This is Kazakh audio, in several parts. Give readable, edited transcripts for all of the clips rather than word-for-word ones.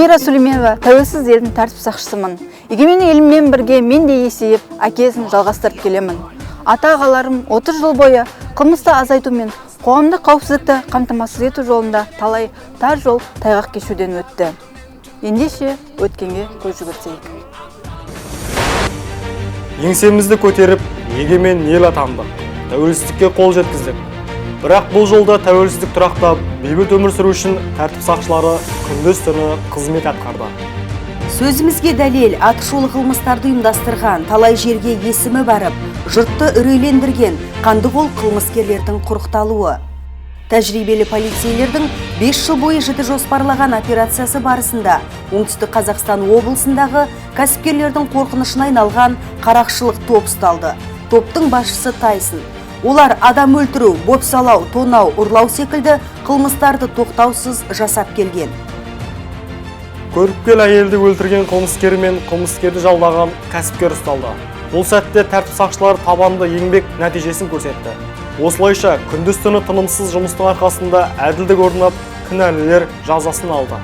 Замира Сүлейменова тәуелсіз елдің тәртіп сақшысымын. Егемен еліммен бірге мен де есейіп, әкесін жалғастырып келемін. Ата-ағаларым 30 жыл бойы қылмысты азайту мен қоғамдық қауіпсіздікті қамтамасыз ету жолында талай тар жол тайғақ кешуден өтті. Ендеше өткенге көз жүгіртейік. Еңсемізді көтеріп, егемен ел атандық. Тәуелсіздікке қол жеткіздік. Бірақ бұл жолда тәуелсіздік тұрақтап, бейбіт өмір сүру үшін тәртіп сақшылары күндіз-түні қызмет атқарды. Сөзімізге дәлел, атышулы қылмыстарды ұйымдастырған, талай жерге есімі барып, жұртты үрейлендірген қандықол қылмыскерлердің құрықталуы. Тәжірибелі полицейлердің 5 жыл бойы жіті жоспарлаған операциясы барысында Оңтүстік Қазақстан облысындағы кәсіпкерлердің қорқынышына айналған қарақшылық топ ұсталды. Топтың басшысы Тайсын. Олар адам өлтіру, бопсалау, тонау, ұрлау секілді қылмыстарды тоқтаусыз жасап келген. Көріпкел әйелді өлтірген қылмыскер мен қылмыскерді жалдаған кәсіпкер ұсталды. Бұл сәтте тәртіп сақшылары табанды еңбек нәтижесін көрсетті. Осылайша күндіз-түні тынымсыз жұмыстың арқасында әділдік орнап, кінәлілер жазасын алды.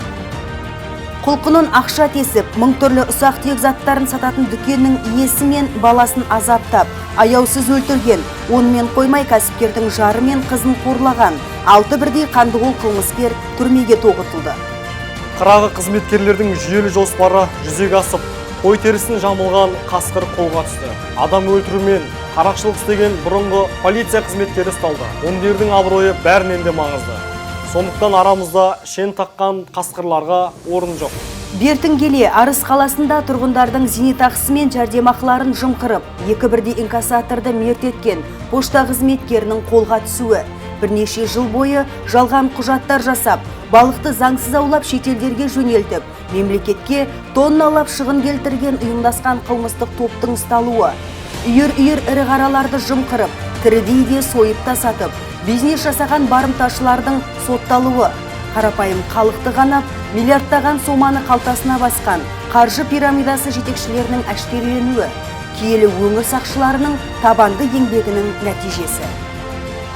Құлқынын ақша тесіп, мың түрлі ұсақ-түйек заттарын сататын дүкеннің иесі мен баласын азаптап, аяусыз өлтірген, онымен қоймай кәсіпкердің жары мен қызын қорлаған 6 бірдей қандықол қылмыскер түрмеге тоғытылды. Қырағы қызметкерлердің жүйелі жоспары жүзеге асып, қой терісін жамылған қасқыр қолға түсті. Адам өлтірумен қарақшылық істеген бұрынғы полиция қызметкері ұсталды. Ондердің абыройы бәрінен де маңызды. Сондықтан арамызда шен таққан қасқырларға орын жоқ. Бертін келе Арыс қаласында тұрғындардың зейнетақысы мен жәрдемақыларын жымқырып, 2 бірдей инкассаторды мерт еткен пошта қызметкерінің қолға түсуі. Бірнеше жыл бойы жалған құжаттар жасап, балықты заңсыз аулап шетелдерге жөнелтіп, мемлекетке тонналап шығын келтірген ұйымдасқан қылмыстық топтың ұсталуы. Үйір-үйір ірі қараларды жымқырып, тірідей де сойып та сатып, бизнес жасаған барымташылардың сотталуы. Қарапайым халықты ғанап, миллиардтаған соманы қалтасына басқан қаржы пирамидасы жетекшілерінің әшкереленуі. Киелі өңір сақшыларының табанды еңбегінің нәтижесі.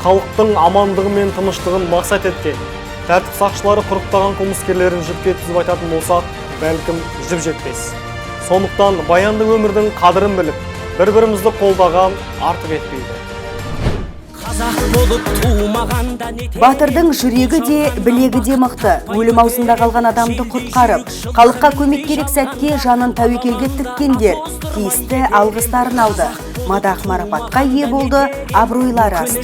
Халықтың амандығы мен тыныштығын мақсат еткен тәртіп сақшылары құрықтаған қылмыскерлерін жіпке тізіп айтатын болсақ, бәлкім жіп жетпес. Сондықтан баянды өмірдің қадірін біліп, бір-бірімізді қолдаған артық етпейді. Батырдың жүрегі де, білегі де мықты. Өлім аузында қалған адамды құтқарып, халыққа көмек керек сәтке жанын тәуекелге тіккендер тиісті алғыстарын алды. Мадақ марапатқа ие болды, абыройлары асты.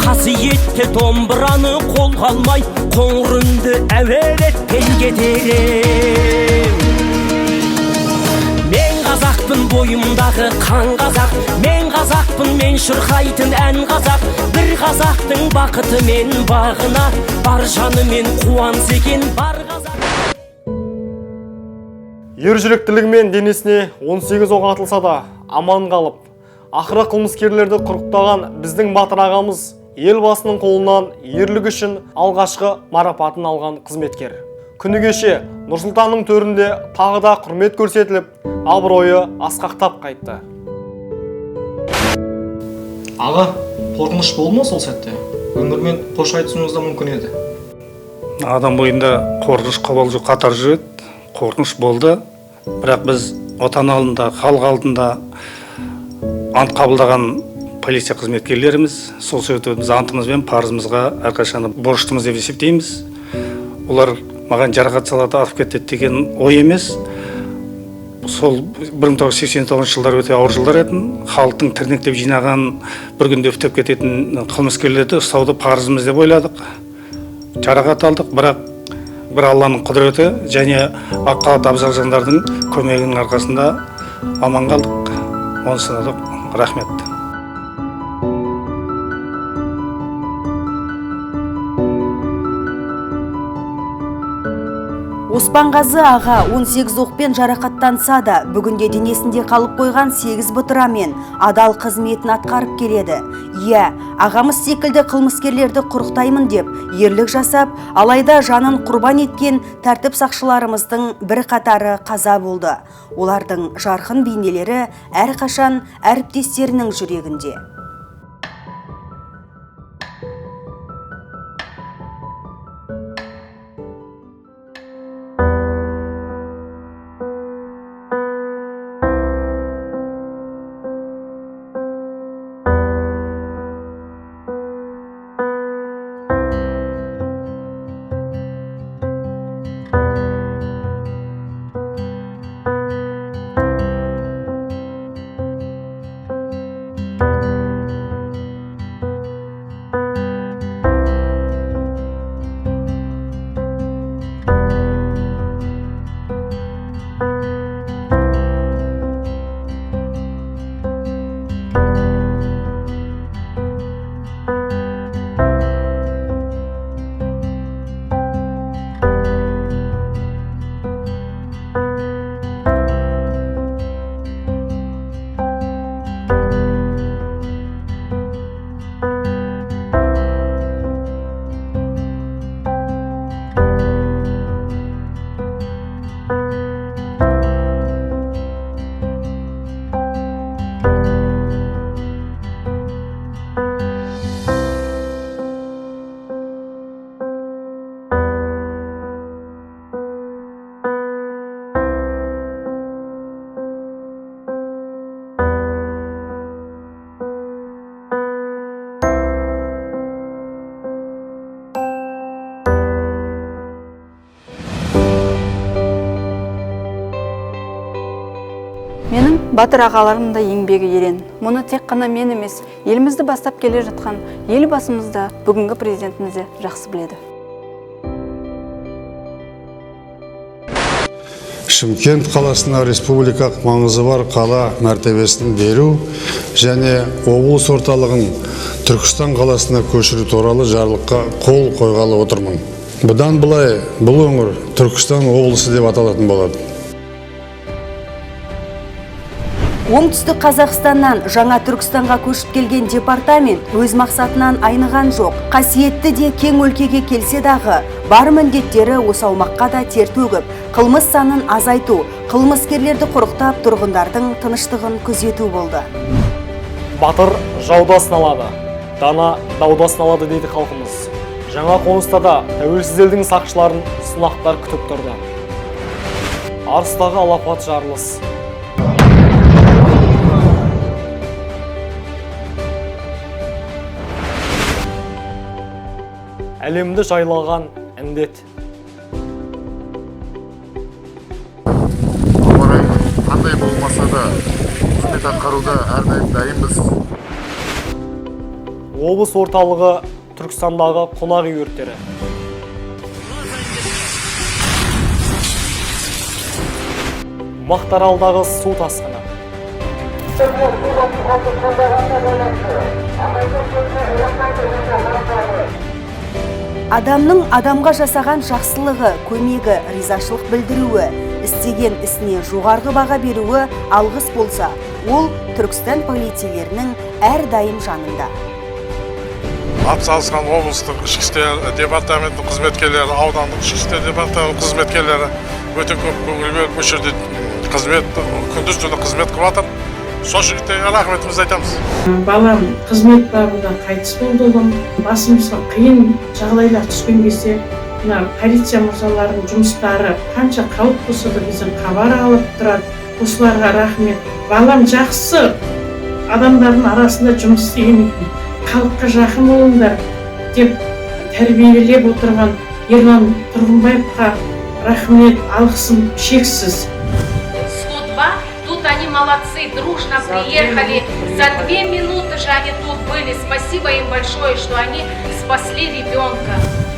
Қасиетті домбыраны қолға алмай, қоңырынды әуелетпен кетерем. Мен қазақпын бойымдағы қан қазақ, мен қазақпын мен шырқайтын ән қазақ, бір қазақтың бақыты мен бағына, бар жаны мен қуаныс екен бар қазақ. Ержүректілігімен денесіне 18 оқ атылса да аман қалып, ақыры қылмыскерлерді құрықтаған біздің батыр ағамыз елбасының қолынан ерлігі үшін алғашқы марапатын алған қызметкер. Күні кеше Нұрсұлтанның төрінде тағы да құрмет көрсетіліп, абыройы асқақтап қайтты. Аға, қорқыныш болды ма сол сәтте? Өмірмен қош айтысуыңыз да мүмкін еді. Адам бойында қорқыныш қобалжу қатар жүреді, қорқыныш болды. Бірақ біз отан алдында, халық алдында ант қабылдаған полиция қызметкерлеріміз, сол себепті біз антымызбен парызымызға әрқашан борыштымыз деп есептейміз. Олар маған жарақат салады, атып кетеді деген ой емес. Сол 1989 жылдар өте ауыр жылдар еді. Халықтың тірнектеп жинаған, бір күнде үптеп кететін қылмыскерлерді ұстауды парызымыз деп ойладық. Жарақат алдық, бірақ бір Алланың құдіреті және ақ халат абзал жандардың көмегінің арқасында аман қалдық. Онысына да рахмет. Оспанғазы аға 18 оқпен жарақаттанса да, бүгінде денесінде қалып қойған 8 бұтырамен адал қызметін атқарып келеді. Иә, ағамыз секілді қылмыскерлерді құрықтаймын деп ерлік жасап, алайда жанын құрбан еткен тәртіп сақшыларымыздың бір қатары қаза болды. Олардың жарқын бейнелері әрқашан әріптестерінің жүрегінде. Менің батыр ағаларым да еңбегі ерен. Мұны тек қана мен емес, елімізді бастап келе жатқан елбасымыз да, бүгінгі президентіміз де жақсы біледі. Шымкент қаласына республикалық маңызы бар қала мәртебесін беру және облыс орталығын Түркістан қаласына көшіру туралы жарлыққа қол қойғалы отырмын. Бұдан былай бұл өңір Түркістан облысы деп аталатын болады. Оңтүстік Қазақстаннан жаңа Түркістанға көшіп келген департамент өз мақсатынан айныған жоқ. Қасиетті де кең өлкеге келсе дағы, бар міндеттері осы аумаққа да тер төгіп, қылмыс санын азайту, қылмыскерлерді құрықтап, тұрғындардың тыныштығын күзету болды. Батыр жаудасын алады, дана даудасын алады дейді халқымыз. Жаңа қоныста да тәуелсіз елдің сақшыларын сынақтар күтіп тұрды. Арыстағы алапат жарылыс. Әлемді жайлаған індет. Орай қандай болмаса да қызмет атқаруда әрдайым дайынбыз. Облыс орталығы Түркістандағы қонақ үй өрттері. Мақтааралдағы су тасқыны. Адамның адамға жасаған жақсылығы, көмегі, ризашылық білдіруі, істеген ісіне жоғарғы баға беруі алғыс болса, ол Түркістан полицейлерінің әрдайым жанында. Атсалысқан облыстық ішкі істер департаментінің қызметкерлері, аудандық ішкі істер департаментінің қызметкерлері өте көп көңіл бөліп бұл жерде қызмет, күндіз түні қызмет қылып жатыр. Сол жігіттерге рахметімізді айтамыз. Балам қызмет бабында қайтыс болды. Басымызға қиын жағдайлар түскен кезде мына полиция мырзаларының жұмыстары қанша қауіп болса да бізден хабар алып тұрады. Осыларға рахмет. Балам жақсы адамдардың арасында жұмыс істеген екен. Халыққа жақын болыңдар деп тәрбиелеп отырған Ерлан Тұрғынбаевқа рахмет, алғысым шексіз. 102, тут они молодцы, дружно приехали. За 2 минуты же они тут были. Спасибо им большое, что они спасли ребенка.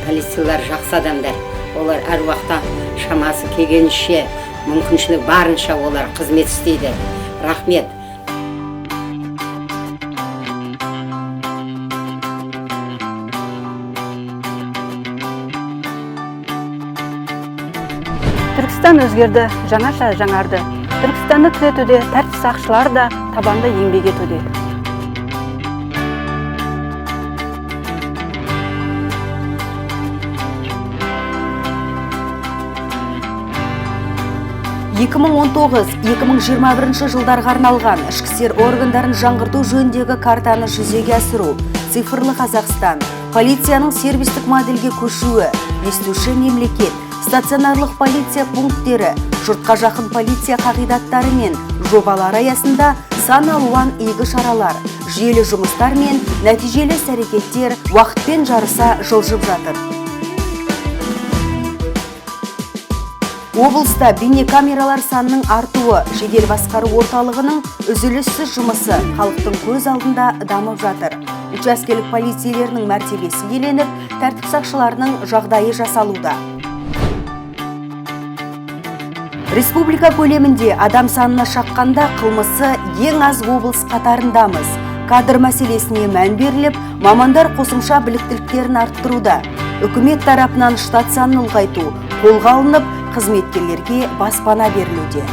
Полициялар жақсы адамдар. Олар әр уақытта шамасы келгенше, мүмкіншілік барынша олар қызмет істейді. Рахмет. Түркістан өзгерді, жаңаша жаңарды. Түркістанды түзетуде тәртіп сақшылар да табанды еңбек етуде. ...2019-2021 жылдарға арналған ішкі істер органдарын жаңғырту жөніндегі картаны жүзеге асыру, цифрлы Қазақстан, полицияның сервистік модельге көшуі, естуші мемлекет, стационарлық полиция пункттері, жұртқа жақын полиция қағидаттары мен жобалар аясында сан алуан игі шаралар, жүйелі жұмыстар мен нәтижелі іс-әрекеттер уақытпен жарыса жылжып жатыр. Облыста бейнекамералар санының артуы, жедел басқару орталығының үзіліссіз жұмысы халықтың көз алдында дамып жатыр. Учаскелік полицейлерінің мәртебесі еленіп, тәртіп сақшыларының жағдайы жасалуда. Республика көлемінде адам санына шаққанда қылмысы ең аз облыс қатарындамыз. Кадр мәселесіне мән беріліп, мамандар қосымша біліктіліктерін арттыруда. Үкімет тарапынан штат санын ұлғайту қолға алынып, қызметкерлерге баспана берілуде.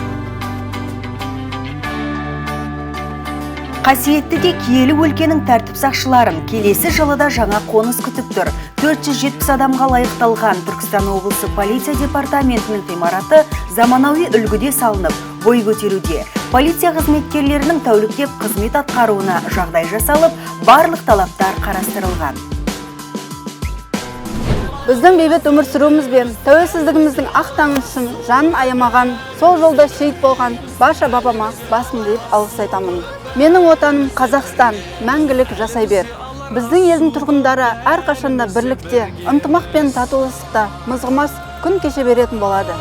Қасиетті де киелі өлкенің тәртіп сақшыларын келесі жылыда жаңа қоныс күтіп тұр. 470 адамға лайықталған Түркістан облысы полиция департаментінің ғимараты заманауи үлгіде салынып, бой көтеруде. Полиция қызметкерлерінің тәуліктеп қызмет атқаруына жағдай жасалып, барлық талаптар қарастырылған. Біздің бейбіт өмір сүруіміз бен тәуелсіздігіміздің ақ таңын жанын аямаған, сол жолда шейіт болған барша бабама басым дейіп алғыс айтамын. Менің отаным Қазақстан, мәңгілік жасай бер. Біздің елдің тұрғындары әрқашанда бірлікте, ынтымақ пен татулықтықта мызғымас күн кеше беретін болады.